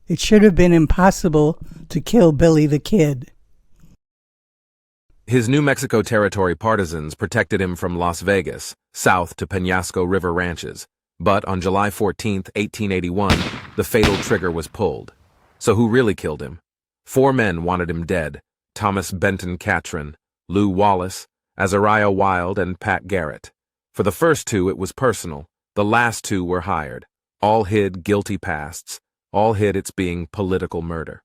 It should have been impossible to kill Billy the Kid. His New Mexico Territory partisans protected him from Las Vegas, south to Penasco River ranches. But on July 14, 1881, the fatal trigger was pulled. So who really killed him? 4 men wanted him dead: Thomas Benton Catron, Lew Wallace, Azariah Wild, and Pat Garrett. For the first 2, it was personal. The last 2 were hired. All hid guilty pasts. All hid its being political murder.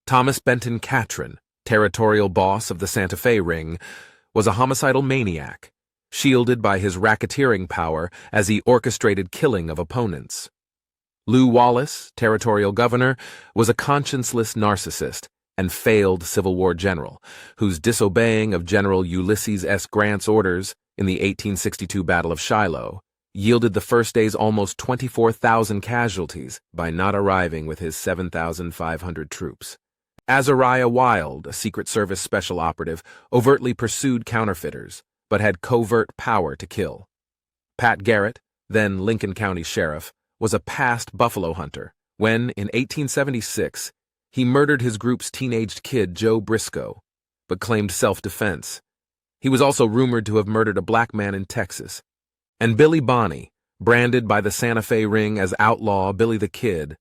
Thomas Benton Catron, territorial boss of the Santa Fe Ring, was a homicidal maniac, shielded by his racketeering power as he orchestrated killing of opponents. Lew Wallace, territorial governor, was a conscienceless narcissist and failed Civil War general, whose disobeying of General Ulysses S. Grant's orders in the 1862 Battle of Shiloh yielded the first day's almost 24,000 casualties by not arriving with his 7,500 troops. Azariah Wild, a Secret Service special operative, overtly pursued counterfeiters, but had covert power to kill. Pat Garrett, then Lincoln County Sheriff, was a past buffalo hunter when, in 1876, he murdered his group's teenaged kid, Joe Briscoe, but claimed self-defense. He was also rumored to have murdered a black man in Texas. And Billy Bonney, branded by the Santa Fe Ring as outlaw Billy the Kid,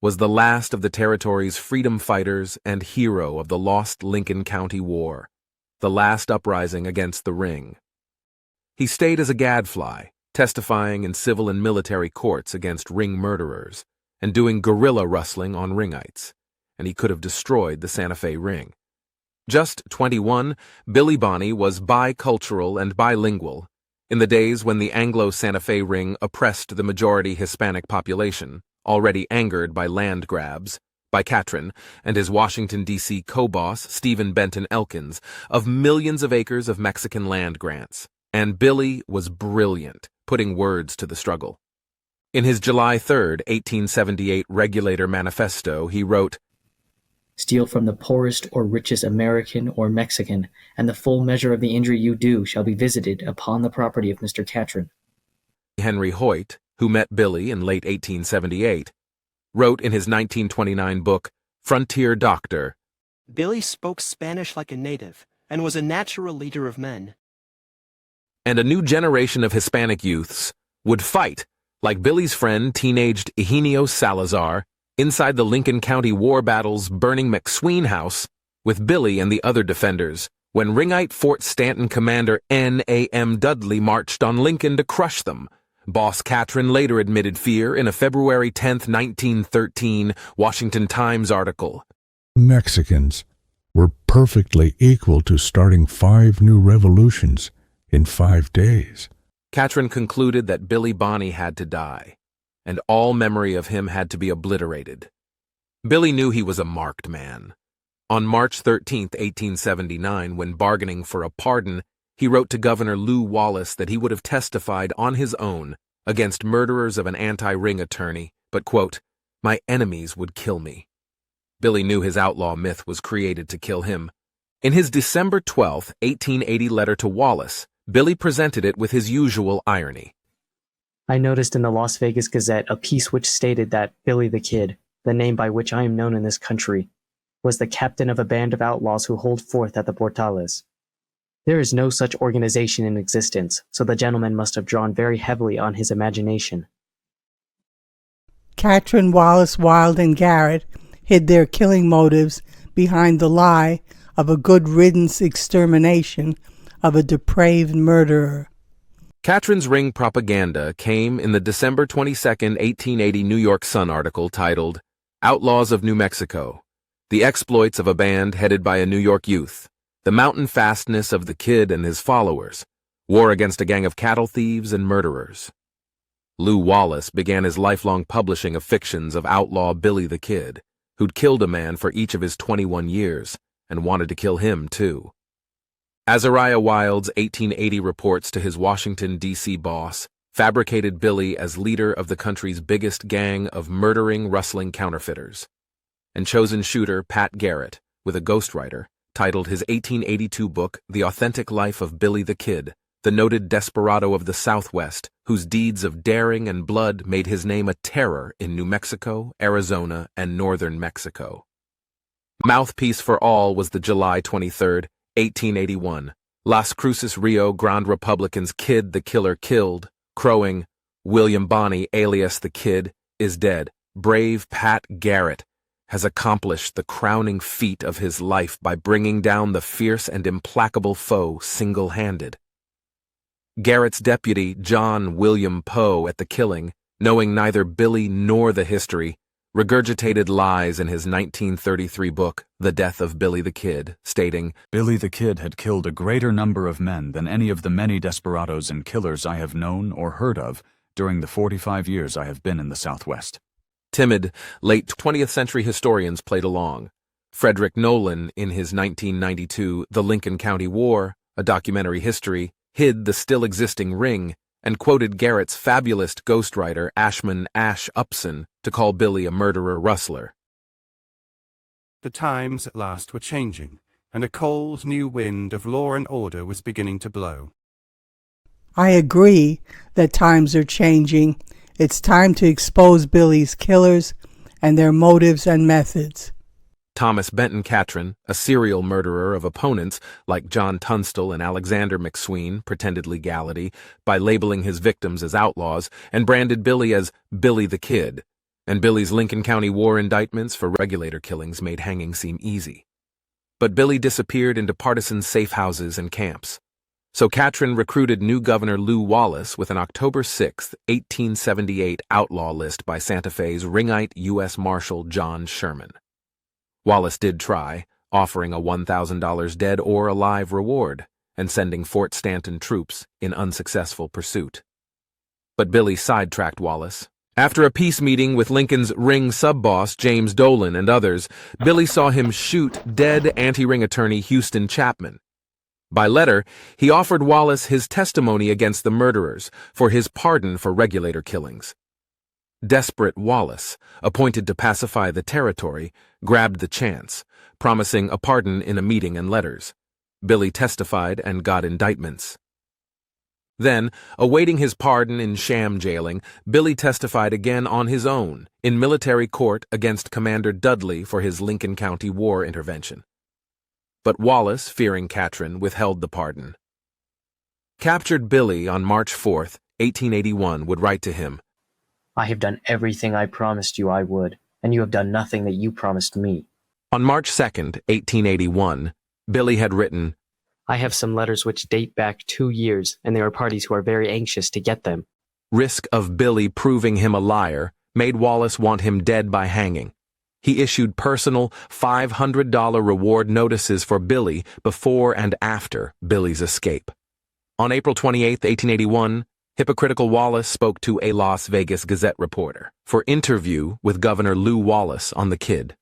was the last of the territory's freedom fighters and hero of the lost Lincoln County War, the last uprising against the Ring. He stayed as a gadfly, testifying in civil and military courts against Ring murderers and doing guerrilla rustling on Ringites, and he could have destroyed the Santa Fe Ring. Just 21, Billy Bonney was bicultural and bilingual in the days when the Anglo-Santa Fe Ring oppressed the majority Hispanic population, already angered by land grabs, by Catron and his Washington, D.C. co-boss, Stephen Benton Elkins, of millions of acres of Mexican land grants. And Billy was brilliant, putting words to the struggle. In his July 3, 1878 Regulator Manifesto, he wrote, "Steal from the poorest or richest American or Mexican, and the full measure of the injury you do shall be visited upon the property of Mr. Catron." Henry Hoyt, who met Billy in late 1878, wrote in his 1929 book, Frontier Doctor, "Billy spoke Spanish like a native, and was a natural leader of men." And a new generation of Hispanic youths would fight, like Billy's friend, teenaged Eugenio Salazar, inside the Lincoln County War battle's burning McSween house, with Billy and the other defenders, when Ringite Fort Stanton Commander N.A.M. Dudley marched on Lincoln to crush them. Boss Catron later admitted fear in a February 10, 1913, Washington Times article. Mexicans were perfectly equal to starting 5 new revolutions in 5 days. Catron concluded that Billy Bonney had to die, and all memory of him had to be obliterated. Billy knew he was a marked man. On March 13, 1879, when bargaining for a pardon, he wrote to Governor Lew Wallace that he would have testified on his own against murderers of an anti-Ring attorney, but, quote, "My enemies would kill me." Billy knew his outlaw myth was created to kill him. In his December 12, 1880 letter to Wallace, Billy presented it with his usual irony. "I noticed in the Las Vegas Gazette a piece which stated that Billy the Kid, the name by which I am known in this country, was the captain of a band of outlaws who hold forth at the Portales. There is no such organization in existence, so the gentleman must have drawn very heavily on his imagination." Catron, Wallace, Wild, and Garrett hid their killing motives behind the lie of a good riddance extermination of a depraved murderer. Catron's Ring propaganda came in the December 22, 1880 New York Sun article titled, Outlaws of New Mexico, The Exploits of a Band Headed by a New York Youth, The Mountain Fastness of the Kid and His Followers, War Against a Gang of Cattle Thieves and Murderers. Lew Wallace began his lifelong publishing of fictions of outlaw Billy the Kid, who'd killed a man for each of his 21 years and wanted to kill him too. Azariah Wild's 1880 reports to his Washington, D.C. boss fabricated Billy as leader of the country's biggest gang of murdering, rustling counterfeiters. And chosen shooter Pat Garrett, with a ghostwriter, titled his 1882 book The Authentic Life of Billy the Kid, the noted desperado of the Southwest, whose deeds of daring and blood made his name a terror in New Mexico, Arizona, and northern Mexico. Mouthpiece for all was the July 23, 1881, Las Cruces Rio Grande Republican's Kid the Killer killed, crowing, "William Bonney, alias the Kid, is dead. Brave Pat Garrett has accomplished the crowning feat of his life by bringing down the fierce and implacable foe single-handed." Garrett's deputy, John William Poe, at the killing, knowing neither Billy nor the history, regurgitated lies in his 1933 book, The Death of Billy the Kid, stating, "Billy the Kid had killed a greater number of men than any of the many desperados and killers I have known or heard of during the 45 years I have been in the Southwest." Timid, late 20th century historians played along. Frederick Nolan, in his 1992 The Lincoln County War, a documentary history, hid the still-existing ring and quoted Garrett's fabulous ghostwriter Ashman Ash Upson to call Billy a murderer rustler. The times at last were changing, and a cold new wind of law and order was beginning to blow. I agree that times are changing. It's time to expose Billy's killers and their motives and methods. Thomas Benton Catron, a serial murderer of opponents like John Tunstall and Alexander McSween, pretended legality by labeling his victims as outlaws, and branded Billy as Billy the Kid, and Billy's Lincoln County War indictments for regulator killings made hanging seem easy. But Billy disappeared into partisan safe houses and camps. So Catron recruited new Governor Lew Wallace with an October 6, 1878 outlaw list by Santa Fe's ringite U.S. Marshal John Sherman. Wallace did try, offering a $1,000 dead or alive reward and sending Fort Stanton troops in unsuccessful pursuit. But Billy sidetracked Wallace. After a peace meeting with Lincoln's ring sub-boss James Dolan and others, Billy saw him shoot dead anti-ring attorney Houston Chapman. By letter, he offered Wallace his testimony against the murderers for his pardon for regulator killings. Desperate Wallace, appointed to pacify the territory, grabbed the chance, promising a pardon in a meeting and letters. Billy testified and got indictments. Then, awaiting his pardon in sham jailing, Billy testified again on his own in military court against Commander Dudley for his Lincoln County War intervention. But Wallace, fearing Catron, withheld the pardon. Captured Billy on March 4, 1881, would write to him, "I have done everything I promised you I would, and you have done nothing that you promised me." On March 2, 1881, Billy had written, "I have some letters which date back 2 years, and there are parties who are very anxious to get them." Risk of Billy proving him a liar made Wallace want him dead by hanging. He issued personal $500 reward notices for Billy before and after Billy's escape. On April 28, 1881, hypocritical Wallace spoke to a Las Vegas Gazette reporter for interview with Governor Lew Wallace on the Kid.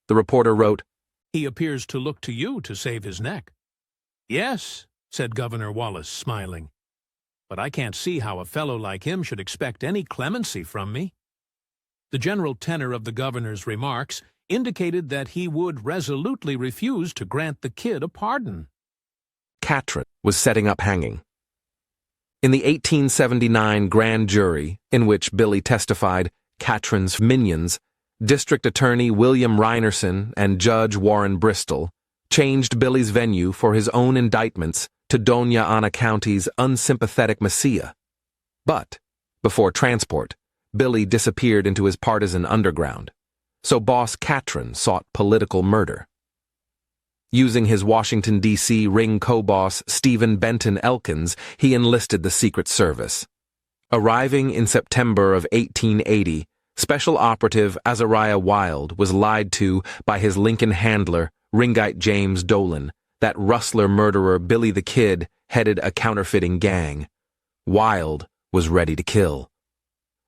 The reporter wrote, "He appears to look to you to save his neck." "Yes," said Governor Wallace, smiling, "but I can't see how a fellow like him should expect any clemency from me." The general tenor of the governor's remarks indicated that he would resolutely refuse to grant the Kid a pardon. Catron was setting up hanging. In the 1879 grand jury, in which Billy testified, Catron's minions, District Attorney William Reinerson and Judge Warren Bristol, changed Billy's venue for his own indictments to Doña Ana County's unsympathetic Mesilla. But, before transport, Billy disappeared into his partisan underground, so boss Catron sought political murder. Using his Washington, D.C. ring co-boss Stephen Benton Elkins, he enlisted the Secret Service. Arriving in September of 1880, Special Operative Azariah Wild was lied to by his Lincoln handler, ringite James Dolan, that rustler murderer Billy the Kid headed a counterfeiting gang. Wild was ready to kill.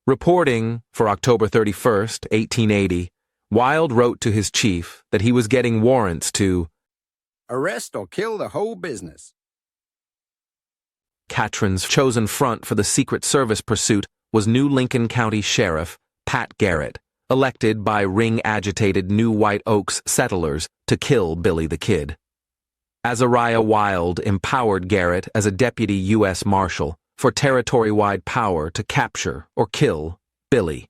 Reporting for October 31st, 1880, Wild wrote to his chief that he was getting warrants to arrest or kill the whole business. Catron's chosen front for the Secret Service pursuit was new Lincoln County Sheriff Pat Garrett, elected by ring-agitated New White Oaks settlers to kill Billy the Kid. Azariah Wild empowered Garrett as a deputy U.S. Marshal for territory-wide power to capture or kill Billy.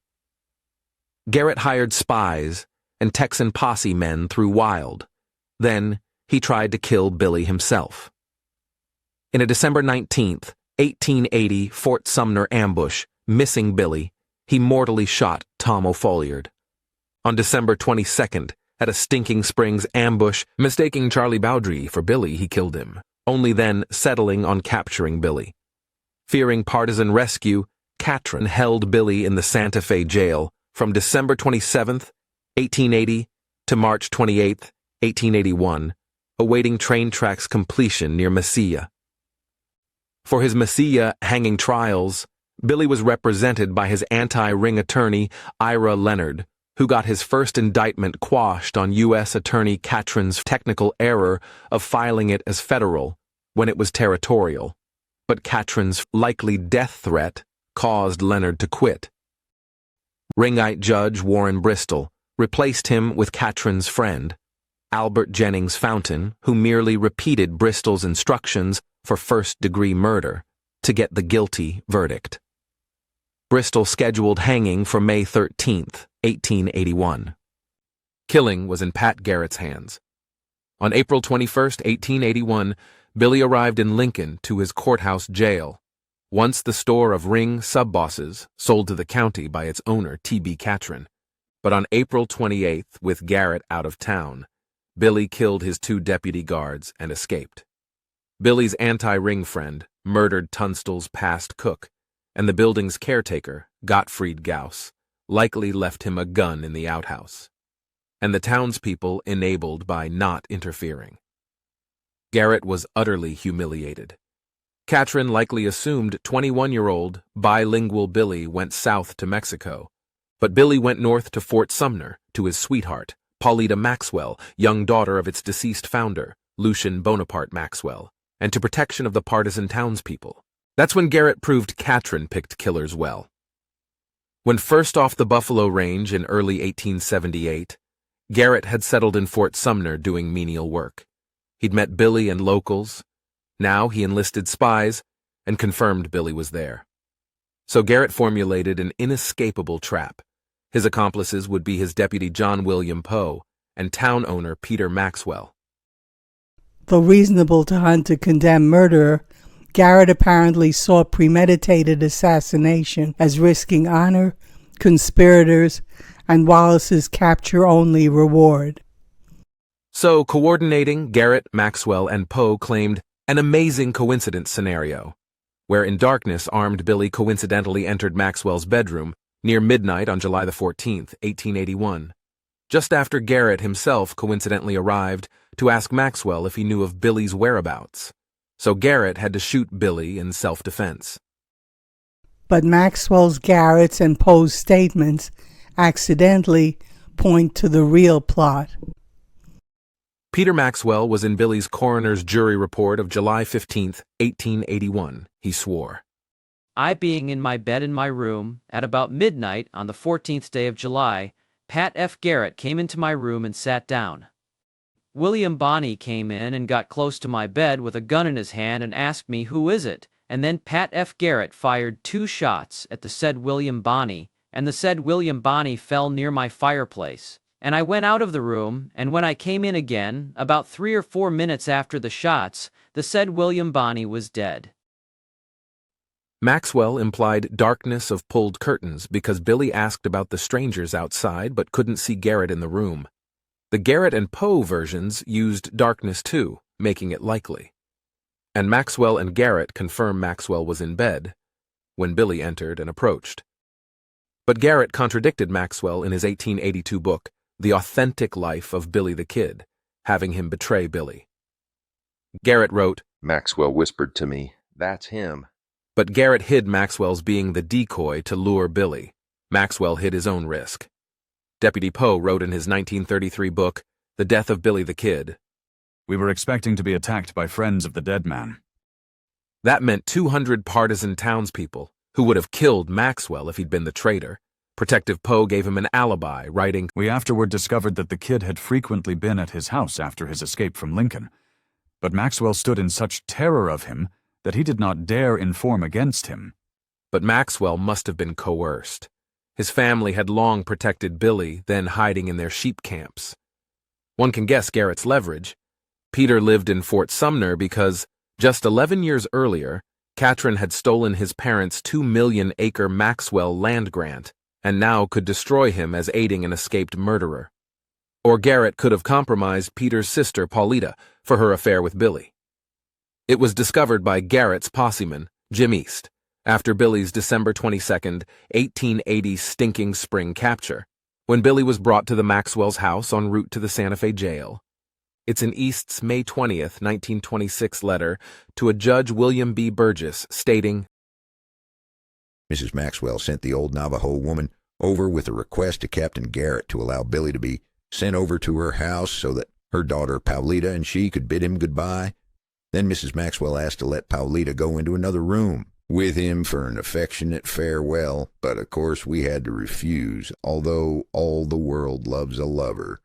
Garrett hired spies and Texan posse men through Wild. Then he tried to kill Billy himself. In a December 19, 1880 Fort Sumner ambush, missing Billy, he mortally shot Tom O'Folliard. On December 22nd, at a Stinking Springs ambush, mistaking Charlie Bowdry for Billy, he killed him, only then settling on capturing Billy. Fearing partisan rescue, Catron held Billy in the Santa Fe jail from December 27, 1880 to March 28, 1881, awaiting train tracks completion near Mesilla. For his Mesilla hanging trials, Billy was represented by his anti-ring attorney, Ira Leonard, who got his first indictment quashed on U.S. Attorney Catron's technical error of filing it as federal when it was territorial. But Catron's likely death threat caused Leonard to quit. Ringite Judge Warren Bristol replaced him with Catron's friend, Albert Jennings Fountain, who merely repeated Bristol's instructions for first-degree murder to get the guilty verdict. Bristol scheduled hanging for May 13, 1881. Killing was in Pat Garrett's hands. On April 21, 1881, Billy arrived in Lincoln to his courthouse jail, once the store of ring sub-bosses sold to the county by its owner, T.B. Catron. But on April 28th, with Garrett out of town, Billy killed his 2 deputy guards and escaped. Billy's anti-ring friend murdered Tunstall's past cook, and the building's caretaker, Gottfried Gauss, likely left him a gun in the outhouse. And the townspeople enabled by not interfering. Garrett was utterly humiliated. Catron likely assumed 21-year-old, bilingual Billy went south to Mexico, but Billy went north to Fort Sumner to his sweetheart, Paulita Maxwell, young daughter of its deceased founder, Lucien Bonaparte Maxwell, and to protection of the partisan townspeople. That's when Garrett proved Catron picked killers well. When first off the Buffalo Range in early 1878, Garrett had settled in Fort Sumner doing menial work. He'd met Billy and locals. Now he enlisted spies and confirmed Billy was there. So Garrett formulated an inescapable trap. His accomplices would be his deputy John William Poe and town owner Peter Maxwell. Though reasonable to hunt a condemned murderer, Garrett apparently saw premeditated assassination as risking honor, conspirators, and Wallace's capture-only reward. So, coordinating, Garrett, Maxwell, and Poe claimed an amazing coincidence scenario, where in darkness armed Billy coincidentally entered Maxwell's bedroom near midnight on July 14, 1881, just after Garrett himself coincidentally arrived to ask Maxwell if he knew of Billy's whereabouts. So Garrett had to shoot Billy in self-defense. But Maxwell's, Garrett's, and Poe's statements accidentally point to the real plot. Peter Maxwell was in Billy's coroner's jury report of July 15, 1881. He swore, I being in my bed in my room, at about midnight on the 14th day of July, Pat F. Garrett came into my room and sat down. William Bonney came in and got close to my bed with a gun in his hand and asked me, who is it? And then Pat F. Garrett fired 2 shots at the said William Bonney, and the said William Bonney fell near my fireplace. And I went out of the room, and when I came in again, about 3 or 4 minutes after the shots, the said William Bonney was dead. Maxwell implied darkness of pulled curtains because Billy asked about the strangers outside but couldn't see Garrett in the room. The Garrett and Poe versions used darkness too, making it likely. And Maxwell and Garrett confirm Maxwell was in bed when Billy entered and approached. But Garrett contradicted Maxwell in his 1882 book, The Authentic Life of Billy the Kid, having him betray Billy. Garrett wrote, Maxwell whispered to me, that's him. But Garrett hid Maxwell's being the decoy to lure Billy. Maxwell hid his own risk. Deputy Poe wrote in his 1933 book, The Death of Billy the Kid, We were expecting to be attacked by friends of the dead man. That meant 200 partisan townspeople who would have killed Maxwell if he'd been the traitor. Protective Poe gave him an alibi, writing, We afterward discovered that the kid had frequently been at his house after his escape from Lincoln. But Maxwell stood in such terror of him that he did not dare inform against him. But Maxwell must have been coerced. His family had long protected Billy, then hiding in their sheep camps. One can guess Garrett's leverage. Peter lived in Fort Sumner because, just 11 years earlier, Catron had stolen his parents' 2-million-acre Maxwell land grant, and now could destroy him as aiding an escaped murderer. Or Garrett could have compromised Peter's sister, Paulita, for her affair with Billy. It was discovered by Garrett's posseman, Jim East, after Billy's December 22, 1880 Stinking Spring capture, when Billy was brought to the Maxwell's house en route to the Santa Fe jail. It's in East's May 20, 1926 letter to a Judge William B. Burgess stating, Mrs. Maxwell sent the old Navajo woman over with a request to Captain Garrett to allow Billy to be sent over to her house so that her daughter Paulita and she could bid him goodbye. Then Mrs. Maxwell asked to let Paulita go into another room with him for an affectionate farewell, but of course we had to refuse, although all the world loves a lover.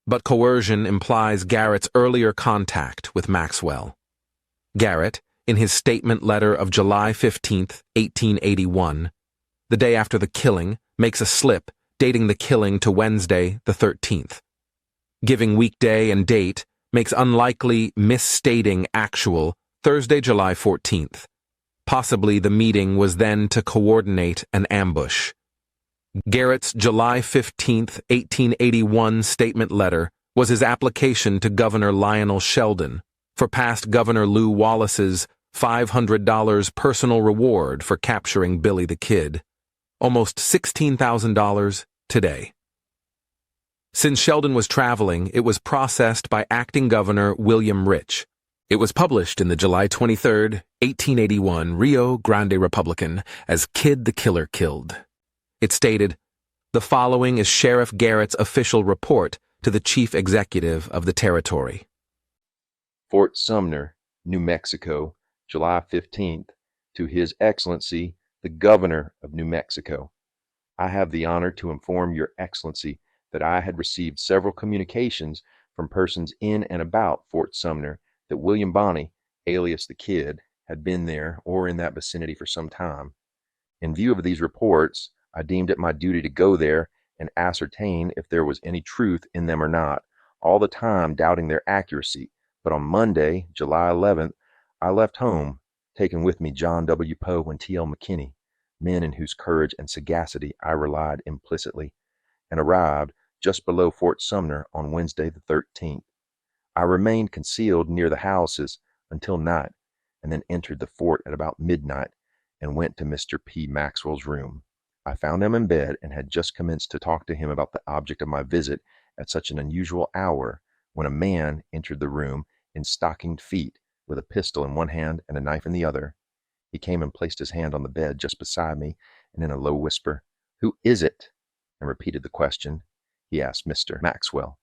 But coercion implies Garrett's earlier contact with Maxwell. Garrett, in his statement letter of July 15, 1881, the day after the killing, makes a slip dating the killing to Wednesday, the 13th. Giving weekday and date makes unlikely misstating actual Thursday, July 14th. Possibly the meeting was then to coordinate an ambush. Garrett's July 15, 1881 statement letter was his application to Governor Lionel Sheldon for past Governor Lew Wallace's $500 personal reward for capturing Billy the Kid, almost $16,000 today. Since Sheldon was traveling, it was processed by acting Governor William Rich. It was published in the July 23, 1881 Rio Grande Republican as Kid the Killer Killed. It stated, "The following is Sheriff Garrett's official report to the Chief Executive of the Territory." Fort Sumner, New Mexico, July 15th, to His Excellency, the Governor of New Mexico. I have the honor to inform Your Excellency that I had received several communications from persons in and about Fort Sumner that William Bonney, alias the Kid, had been there or in that vicinity for some time. In view of these reports, I deemed it my duty to go there and ascertain if there was any truth in them or not, all the time doubting their accuracy. But on Monday, July 11th, I left home, taking with me John W. Poe and T.L. McKinney, men in whose courage and sagacity I relied implicitly, and arrived just below Fort Sumner on Wednesday the 13th. I remained concealed near the houses until night, and then entered the fort at about midnight and went to Mr. P. Maxwell's room. I found him in bed and had just commenced to talk to him about the object of my visit at such an unusual hour when a man entered the room in stockinged feet with a pistol in one hand and a knife in the other. He came and placed his hand on the bed just beside me, and in a low whisper, "Who is it?" and repeated the question. He asked Mr. Maxwell.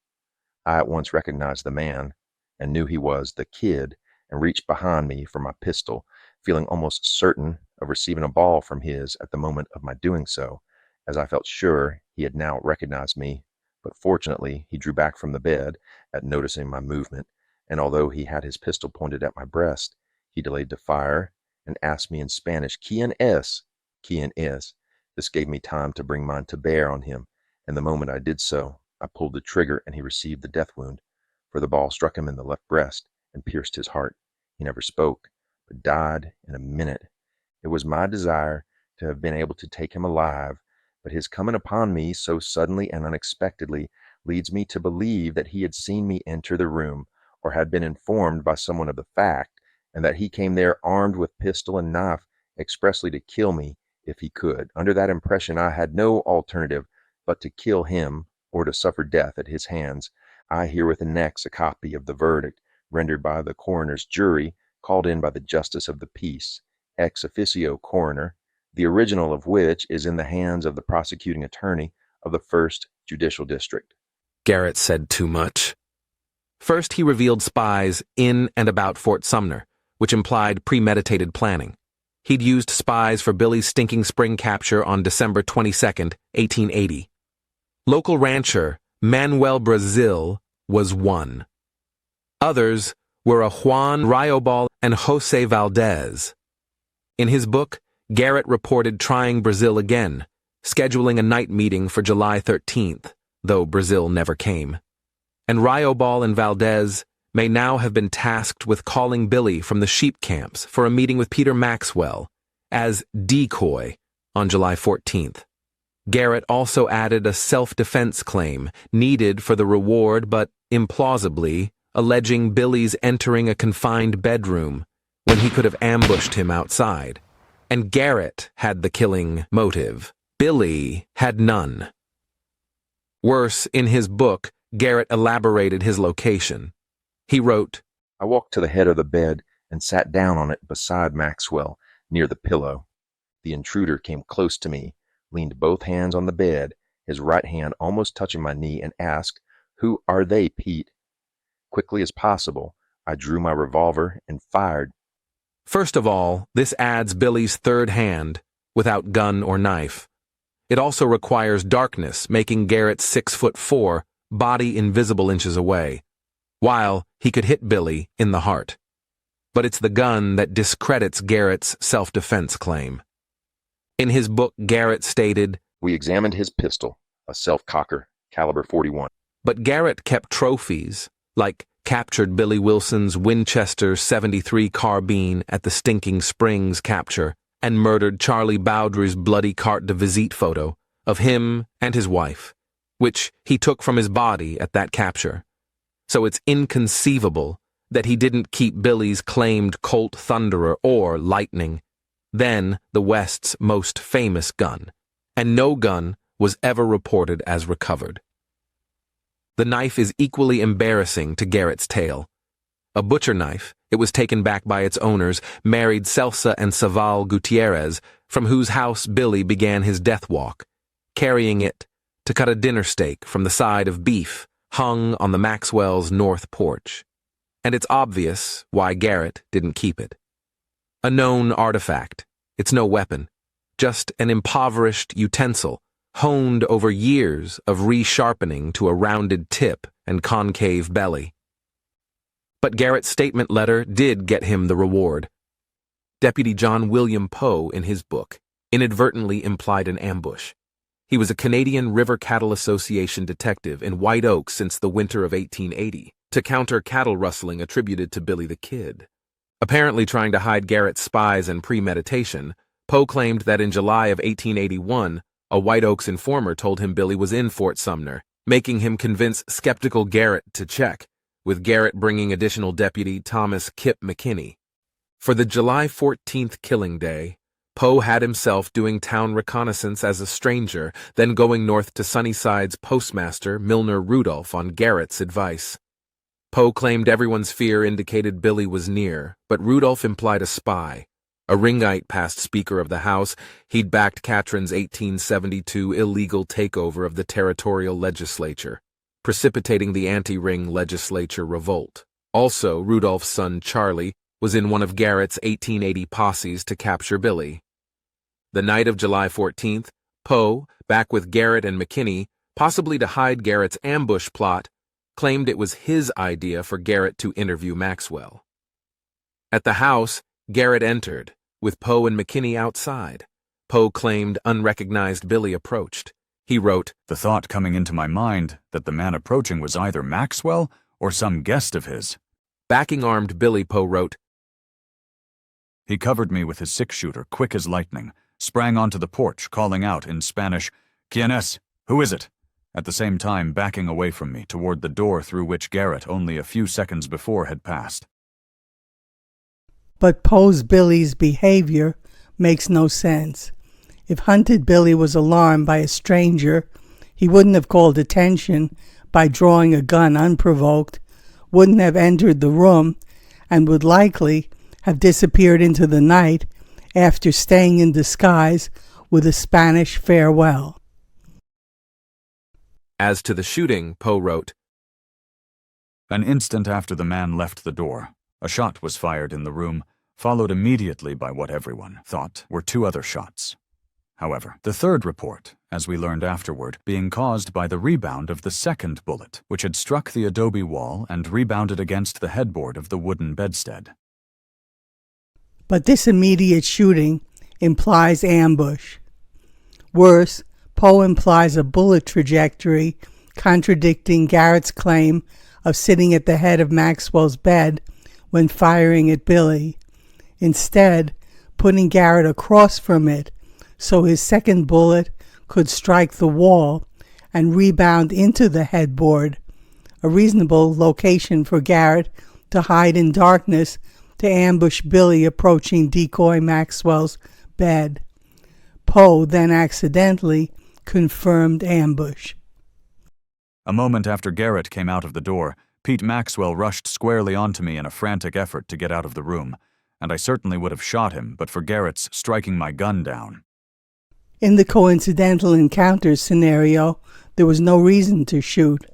I at once recognized the man and knew he was the Kid, and reached behind me for my pistol, feeling almost certain of receiving a ball from his at the moment of my doing so, as I felt sure he had now recognized me. But fortunately he drew back from the bed at noticing my movement, and although he had his pistol pointed at my breast, he delayed to fire and asked me in Spanish, "Quién es?" "Quién es?" This gave me time to bring mine to bear on him, and the moment I did so, I pulled the trigger and he received the death wound, for the ball struck him in the left breast and pierced his heart. He never spoke, but died in a minute. It was my desire to have been able to take him alive, but his coming upon me so suddenly and unexpectedly leads me to believe that he had seen me enter the room, or had been informed by someone of the fact, and that he came there armed with pistol and knife expressly to kill me if he could. Under that impression I had no alternative but to kill him or to suffer death at his hands. I herewith annex a copy of the verdict rendered by the coroner's jury called in by the justice of the peace, ex officio coroner, the original of which is in the hands of the prosecuting attorney of the 1st Judicial District. Garrett said too much. First, he revealed spies in and about Fort Sumner, which implied premeditated planning. He'd used spies for Billy's Stinking Spring capture on December 22, 1880. Local rancher Manuel Brazil was one. Others were a Juan Riobal and Jose Valdez. In his book, Garrett reported trying Brazil again, scheduling a night meeting for July 13th, though Brazil never came. And Riobal and Valdez may now have been tasked with calling Billy from the sheep camps for a meeting with Peter Maxwell as decoy on July 14th. Garrett also added a self-defense claim needed for the reward, but implausibly alleging Billy's entering a confined bedroom when he could have ambushed him outside. And Garrett had the killing motive. Billy had none. Worse, in his book, Garrett elaborated his location. He wrote, I walked to the head of the bed and sat down on it beside Maxwell, near the pillow. The intruder came close to me, leaned both hands on the bed, his right hand almost touching my knee, and asked, "Who are they, Pete?" Quickly as possible, I drew my revolver and fired. First of all, this adds Billy's third hand, without gun or knife. It also requires darkness, making Garrett 6'4", body invisible inches away, while he could hit Billy in the heart. But it's the gun that discredits Garrett's self-defense claim. In his book, Garrett stated, We examined his pistol, a self-cocker, caliber .41. But Garrett kept trophies, like captured Billy Wilson's Winchester .73 carbine at the Stinking Springs capture, and murdered Charlie Bowdry's bloody carte de visite photo of him and his wife, which he took from his body at that capture. So it's inconceivable that he didn't keep Billy's claimed Colt Thunderer or Lightning, then the West's most famous gun, and no gun was ever reported as recovered. The knife is equally embarrassing to Garrett's tale. A butcher knife, it was taken back by its owners, married Celsa and Saval Gutierrez, from whose house Billy began his death walk, carrying it to cut a dinner steak from the side of beef hung on the Maxwell's north porch. And it's obvious why Garrett didn't keep it. A known artifact, it's no weapon, just an impoverished utensil, honed over years of resharpening to a rounded tip and concave belly. But Garrett's statement letter did get him the reward. Deputy John William Poe, in his book, inadvertently implied an ambush. He was a Canadian River Cattle Association detective in White Oak since the winter of 1880, to counter cattle rustling attributed to Billy the Kid. Apparently trying to hide Garrett's spies and premeditation, Poe claimed that in July of 1881, a White Oaks informer told him Billy was in Fort Sumner, making him convince skeptical Garrett to check, with Garrett bringing additional deputy Thomas Kip McKinney. For the July 14th killing day, Poe had himself doing town reconnaissance as a stranger, then going north to Sunnyside's postmaster, Milner Rudolph, on Garrett's advice. Poe claimed everyone's fear indicated Billy was near, but Rudolph implied a spy. A ringite past Speaker of the House, he'd backed Catron's 1872 illegal takeover of the territorial legislature, precipitating the anti-ring legislature revolt. Also, Rudolph's son Charlie was in one of Garrett's 1880 posses to capture Billy. The night of July 14th, Poe, back with Garrett and McKinney, possibly to hide Garrett's ambush plot, claimed it was his idea for Garrett to interview Maxwell. At the house, Garrett entered, with Poe and McKinney outside. Poe claimed unrecognized Billy approached. He wrote, The thought coming into my mind that the man approaching was either Maxwell or some guest of his. Backing armed Billy, Poe wrote, He covered me with his six-shooter, quick as lightning, sprang onto the porch, calling out in Spanish, "¿Quién es? Who is it?" at the same time backing away from me toward the door through which Garrett only a few seconds before had passed. But Poe's Billy's behavior makes no sense. If hunted Billy was alarmed by a stranger, he wouldn't have called attention by drawing a gun unprovoked, wouldn't have entered the room, and would likely have disappeared into the night after staying in disguise with a Spanish farewell. As to the shooting, Poe wrote, An instant after the man left the door, a shot was fired in the room, followed immediately by what everyone thought were two other shots. however. The third report, as we learned afterward, being caused by the rebound of the second bullet, which had struck the adobe wall and rebounded against the headboard of the wooden bedstead. But this immediate shooting implies ambush. Worse, Poe implies a bullet trajectory contradicting Garrett's claim of sitting at the head of Maxwell's bed when firing at Billy, instead putting Garrett across from it so his second bullet could strike the wall and rebound into the headboard, a reasonable location for Garrett to hide in darkness to ambush Billy approaching decoy Maxwell's bed. Poe then accidentally confirmed ambush. A moment after Garrett came out of the door, Pete Maxwell rushed squarely onto me in a frantic effort to get out of the room, and I certainly would have shot him but for Garrett's striking my gun down. In the coincidental encounters scenario, there was no reason to shoot.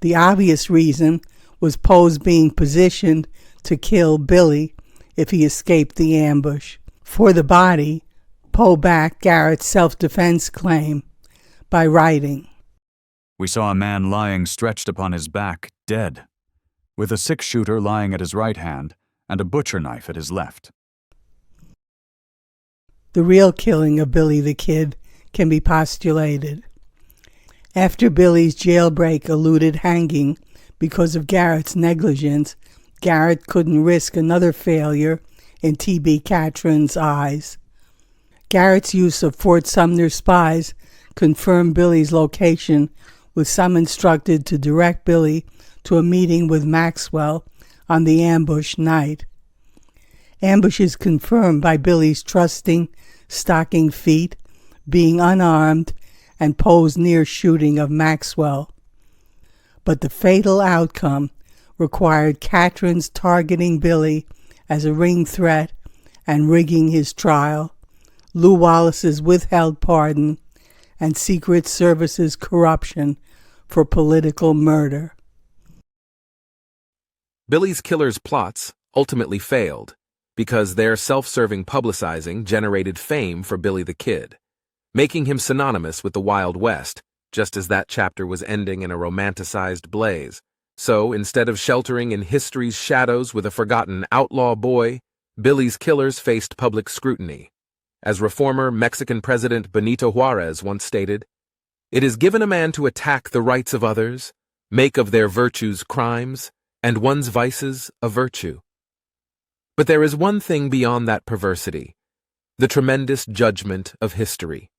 The obvious reason was Poe's being positioned to kill Billy if he escaped the ambush. For the body, Poe backed Garrett's self-defense claim by writing, We saw a man lying stretched upon his back, dead, with a six-shooter lying at his right hand and a butcher knife at his left. The real killing of Billy the Kid can be postulated. After Billy's jailbreak eluded hanging because of Garrett's negligence, Garrett couldn't risk another failure in T.B. Catron's eyes. Garrett's use of Fort Sumner spies confirmed Billy's location, with some instructed to direct Billy to a meeting with Maxwell on the ambush night. Ambush is confirmed by Billy's trusting, stocking feet, being unarmed, and Poe's near shooting of Maxwell. But the fatal outcome required Catron's targeting Billy as a ring threat and rigging his trial, Lew Wallace's withheld pardon, and Secret Service's corruption for political murder. Billy's killers' plots ultimately failed because their self-serving publicizing generated fame for Billy the Kid, making him synonymous with the Wild West, just as that chapter was ending in a romanticized blaze. So, instead of sheltering in history's shadows with a forgotten outlaw boy, Billy's killers faced public scrutiny. As reformer Mexican President Benito Juarez once stated, "It is given a man to attack the rights of others, make of their virtues crimes, and one's vices a virtue." But there is one thing beyond that perversity, the tremendous judgment of history.